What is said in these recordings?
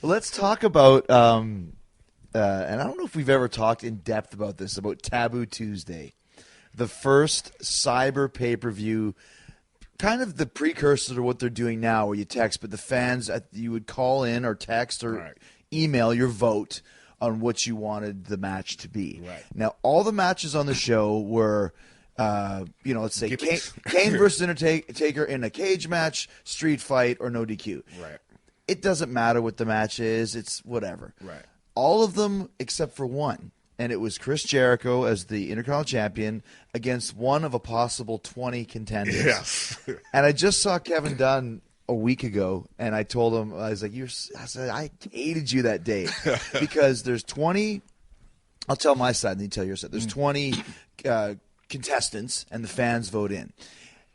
let's talk about, and I don't know if we've ever talked in depth about this, about Taboo Tuesday, the first cyber pay-per-view, kind of the precursor to what they're doing now, where you text, but the fans, you would call in or text or email your vote on what you wanted the match to be. Right. Now, all the matches on the show were, let's say Kane versus Undertaker in a cage match, street fight, or no DQ. Right. It doesn't matter what the match is. It's whatever. Right. All of them except for one. And it was Chris Jericho as the Intercontinental Champion against one of a possible 20 contenders. Yes. And I just saw Kevin Dunn a week ago, and I told him, I was like, I hated you that day. Because there's 20, I'll tell my side and you tell your side. There's 20 contestants, and the fans vote in.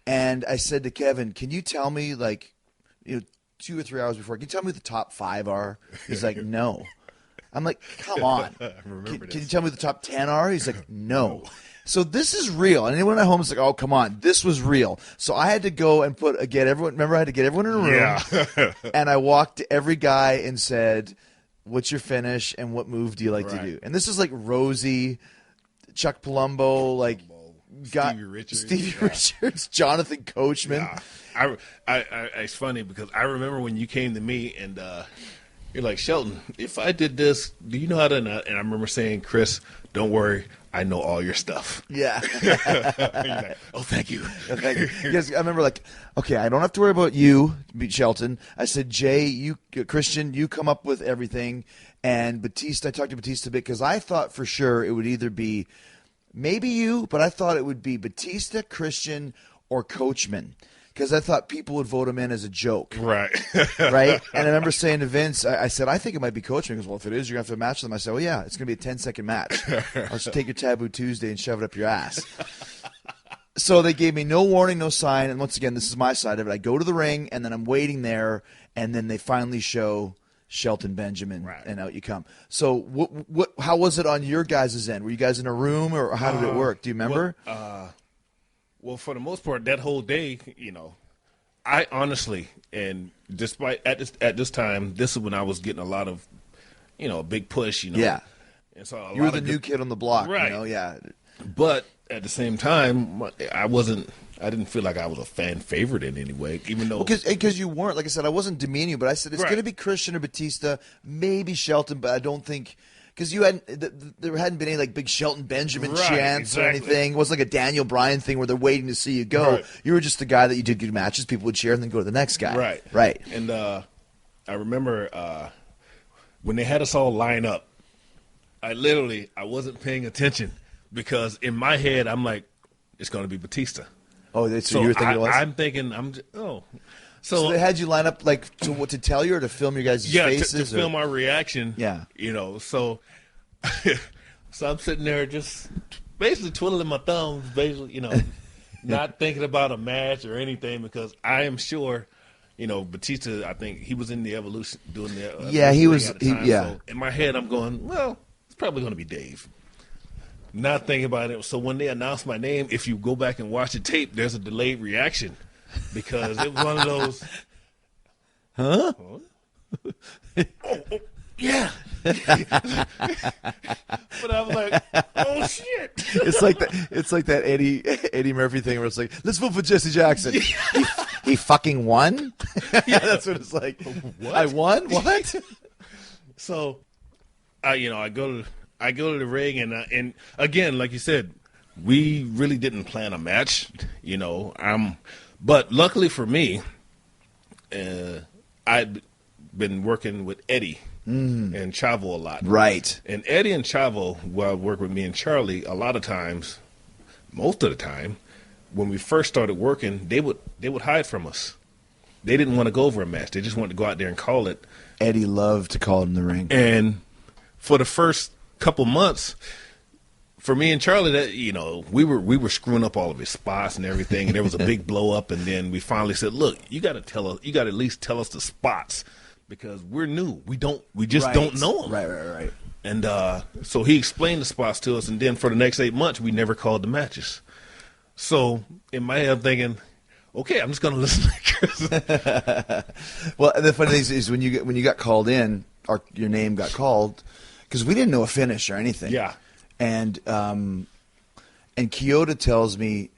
And I said to Kevin, can you tell me, 2 or 3 hours before, can you tell me who the top 5 are? He's like, no. I'm like, come on. Can you tell me who the top 10 are? He's like, no. So this is real. And anyone at home is like, oh, come on. This was real. So I had to go and get everyone. Remember, I had to get everyone in a room. Yeah. And I walked to every guy and said, what's your finish and what move do you like to do? And this is like Rosie, Chuck Palumbo, Stevie Richards, Jonathan Coachman. Yeah. It's funny because I remember when you came to me and you're like, Shelton, if I did this, do you know how to? And I remember saying, Chris, don't worry, I know all your stuff. Yeah. Like, oh, thank you. Thank you. Because I remember, okay, I don't have to worry about you, Shelton. I said, Jay, Christian, you come up with everything. And Batista, I talked to Batista a bit because I thought for sure it would either be maybe you, but I thought it would be Batista, Christian, or Coachman. Because I thought people would vote him in as a joke. Right. Right? And I remember saying to Vince, I said, I think it might be Coachman. He goes, well, if it is, you're going to have to match them. I said, well, yeah, it's going to be a 10-second match. I'll just take your Taboo Tuesday and shove it up your ass. So they gave me no warning, no sign. And once again, this is my side of it. I go to the ring, and then I'm waiting there, and then they finally show Shelton Benjamin, and out you come. So how was it on your guys' end? Were you guys in a room, or how did it work? Do you remember? Well, for the most part, that whole day, I honestly, and despite at this time, this is when I was getting a lot of, a big push, Yeah. And so you were the new kid on the block, right? Yeah. But at the same time, I didn't feel like I was a fan favorite in any way, even though because you weren't. Like I said, I wasn't demeaning you, but I said it's going to be Christian or Batista, maybe Shelton, but I don't think. Because there hadn't been any big Shelton Benjamin chants or anything. It wasn't like a Daniel Bryan thing where they're waiting to see you go. Right. You were just the guy that you did good matches. People would cheer and then go to the next guy. Right. And I remember when they had us all line up, I wasn't paying attention because in my head I'm like, it's going to be Batista. Oh, so you were thinking it was? I'm thinking So they had you line up to tell you or to film your guys' faces? to film our reaction. Yeah. So I'm sitting there just basically twiddling my thumbs, not thinking about a match or anything because I am sure, Batista, I think he was in the Evolution doing the he was. So in my head, I'm going, well, it's probably going to be Dave. Not thinking about it. So when they announced my name, if you go back and watch the tape, there's a delayed reaction. Because it was one of those, huh? Oh, yeah. But I was like, oh shit! It's like that Eddie Murphy thing where it's like, let's vote for Jesse Jackson. He fucking won. Yeah, that's what it's like. What? I won? What? So, I go to the ring and again, like you said, we really didn't plan a match. But luckily for me, I'd been working with Eddie and Chavo a lot. Right. And Eddie and Chavo, while working with me and Charlie, a lot of times, most of the time, when we first started working, they would hide from us. They didn't want to go over a match. They just wanted to go out there and call it. Eddie loved to call it in the ring. And for the first couple months, for me and Charlie, that we were screwing up all of his spots and everything, and there was a big blow up, and then we finally said, "Look, you got to at least tell us the spots because we're new. We just don't know them." Right. And so he explained the spots to us, and then for the next 8 months, we never called the matches. So in my head, I'm thinking, okay, I'm just going to listen to Chris. Well, and the funny thing is when you got called in, your name got called because we didn't know a finish or anything. Yeah. And Kyoto tells me,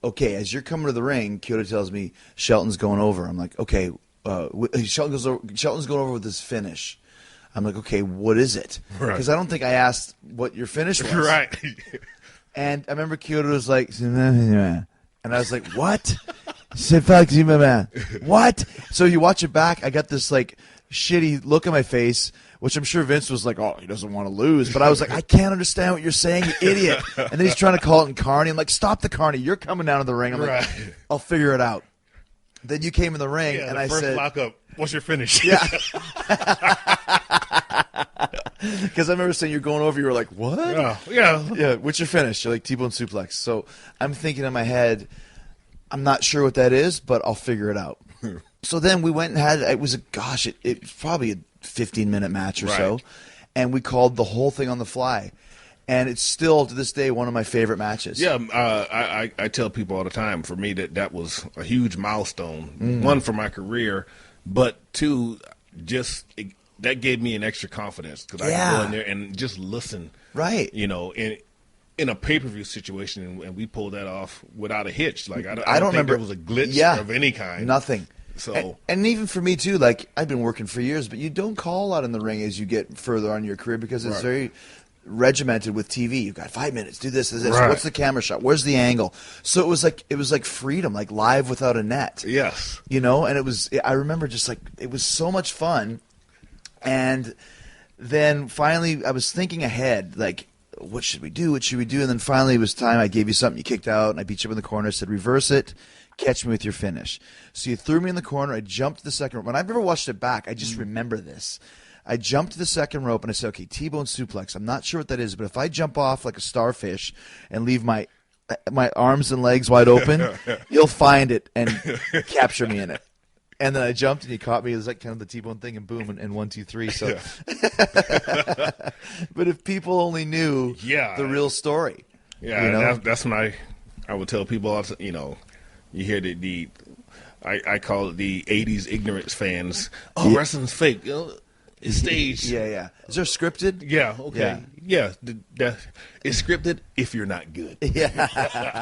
okay, as you're coming to the ring, Kyoto tells me Shelton's going over. I'm like, okay, Shelton's going over with his finish. I'm like, okay, what is it? Because I don't think I asked what your finish was. Right. And I remember Kyoto was like, and I was like, what? He said, fuck you, my man. What? So you watch it back, I got this like shitty look on my face, which I'm sure Vince was like, oh, he doesn't want to lose. But I was like, I can't understand what you're saying, you idiot. And then he's trying to call it in Carney. I'm like, stop the Carney. You're coming down to the ring. I'm like, I'll figure it out. Then you came in the ring, and I said, first lockup, what's your finish? Yeah. Because I remember saying you're going over, you were like, what? Yeah, what's your finish? You're like, T-bone suplex. So I'm thinking in my head, I'm not sure what that is, but I'll figure it out. So then we went and had, it was probably a 15-minute match or so, and we called the whole thing on the fly. And it's still, to this day, one of my favorite matches. Yeah, I tell people all the time, for me, that was a huge milestone. One, for my career, but two, that gave me an extra confidence because I could go in there and just listen. Right. You know, in a pay-per-view situation, and we pulled that off without a hitch. Like I don't think remember there was a glitch of any kind. Nothing. So and even for me too, like I've been working for years, but you don't call a lot in the ring as you get further on in your career because it's very regimented with TV. You've got 5 minutes, do this. What's the camera shot? Where's the angle? So it was like freedom, like live without a net. Yes. You know, and I remember just like it was so much fun. And then finally I was thinking ahead, like, what should we do? What should we do? And then finally it was time. I gave you something, you kicked out, and I beat you up in the corner. I said, reverse it, catch me with your finish. So you threw me in the corner. I jumped to the second rope. When I've never watched it back, I just remember this. I jumped to the second rope, and I said, okay, T-bone suplex. I'm not sure what that is, but if I jump off like a starfish and leave my arms and legs wide open, you'll find it and capture me in it. And then I jumped, and he caught me. It was like kind of the T-bone thing, and boom, and 1, 2, 3. So, but if people only knew the real story, that's when I would tell people, you know, you hear I call it the '80s ignorance fans. Oh, wrestling's fake. It's staged. Yeah. Is there scripted? Yeah. Okay. Yeah. It's scripted if you're not good. Yeah.